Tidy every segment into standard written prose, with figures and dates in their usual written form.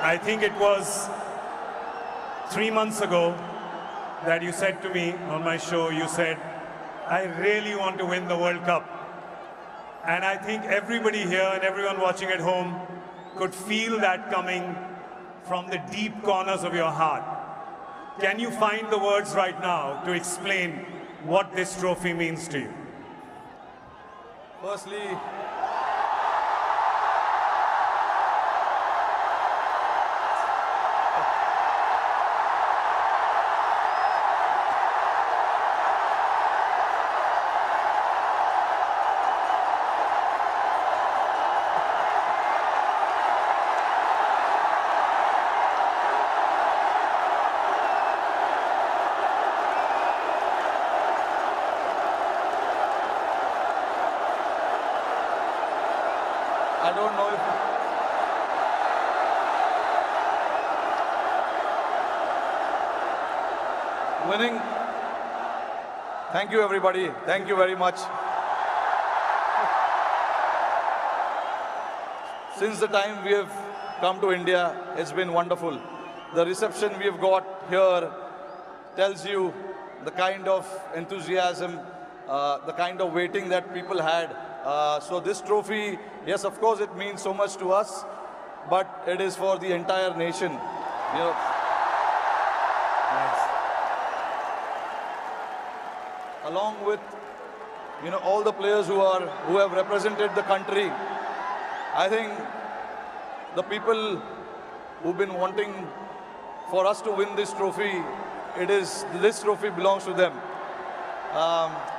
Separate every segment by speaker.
Speaker 1: I think it was 3 months ago that you said to me on my show, you said, I really want to win the World Cup. And I think everybody here and everyone watching at home could feel that coming from the deep corners of your heart. Can you find the words right now to explain what this trophy means to you?
Speaker 2: Firstly, I don't know if winning. Thank you, everybody. Thank you very much. Since the time we have come to India, it's been wonderful. The reception we have got here tells you the kind of enthusiasm, the kind of waiting that people had. So this trophy, yes, of course, it means so much to us, but it is for the entire nation. You know,
Speaker 1: Nice.
Speaker 2: along with all the players who have represented the country. I think the people who've been wanting for us to win this trophy, this trophy belongs to them.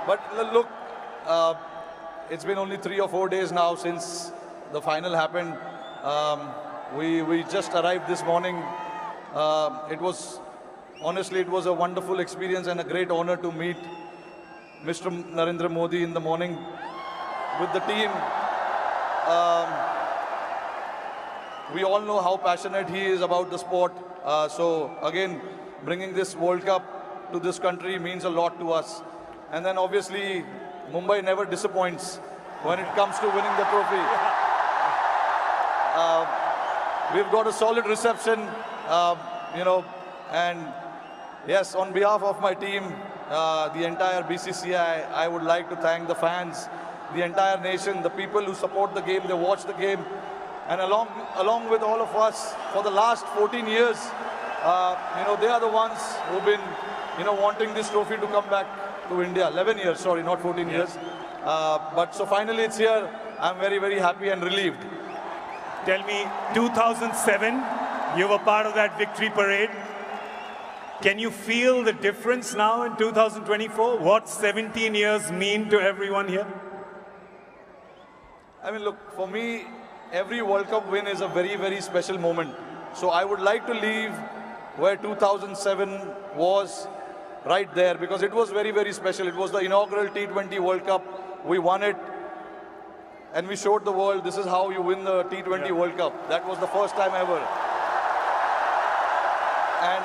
Speaker 2: But look, it's been only 3 or 4 days now since the final happened. We just arrived this morning. Honestly, it was a wonderful experience and a great honor to meet Mr. Narendra Modi in the morning with the team. We all know how passionate he is about the sport. So again, bringing this World Cup to this country means a lot to us. And then obviously, Mumbai never disappoints when it comes to winning the trophy. We've got a solid reception, and yes, on behalf of my team, the entire BCCI, I would like to thank the fans, the entire nation, the people who support the game, they watch the game, and along with all of us for the last 14 years, they are the ones who've been, wanting this trophy to come back to India. 11 years, sorry, not 14 years. But so finally it's here. I'm very, very happy and relieved.
Speaker 1: Tell me, 2007, you were part of that victory parade. Can you feel the difference now in 2024? What 17 years mean to everyone here?
Speaker 2: I mean, look, for me, every World Cup win is a very, very special moment. So I would like to leave where 2007 was, right there, because it was very, very special. It was the inaugural T20 World Cup. We won it, and we showed the world this is how you win the T20 World Cup. That was the first time ever. And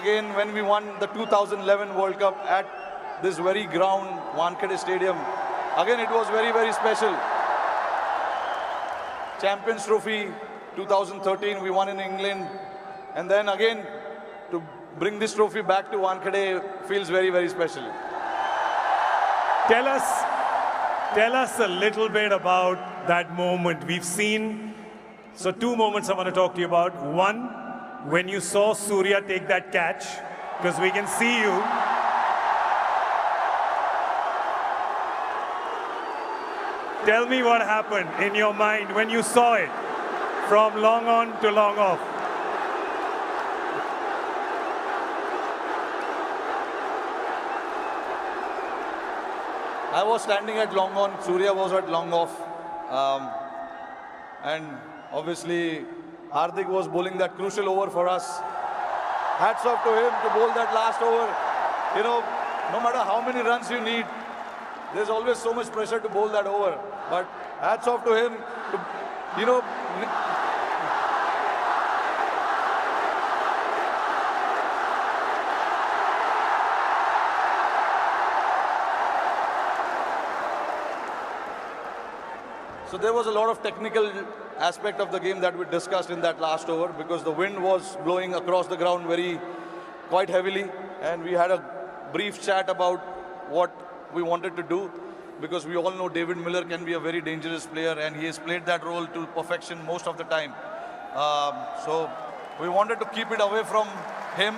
Speaker 2: again, when we won the 2011 World Cup at this very ground, Wankhede Stadium, again, it was very, very special. Champions Trophy 2013, we won in England. And then again, to bring this trophy back to Wankhede feels very, very special.
Speaker 1: Tell us a little bit about that moment. We've seen, so 2 moments I want to talk to you about. One, when you saw Surya take that catch, because we can see you. Tell me what happened in your mind when you saw it from long on to long off.
Speaker 2: I was standing at long on, Surya was at long off. And obviously, Hardik was bowling that crucial over for us. Hats off to him to bowl that last over. No matter how many runs you need, there's always so much pressure to bowl that over. But hats off to him to, So there was a lot of technical aspect of the game that we discussed in that last over, because the wind was blowing across the ground quite heavily, and we had a brief chat about what we wanted to do, because we all know David Miller can be a very dangerous player, and he has played that role to perfection most of the time. So we wanted to keep it away from him,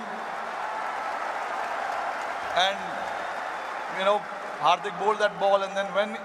Speaker 2: and Hardik bowled that ball, and then when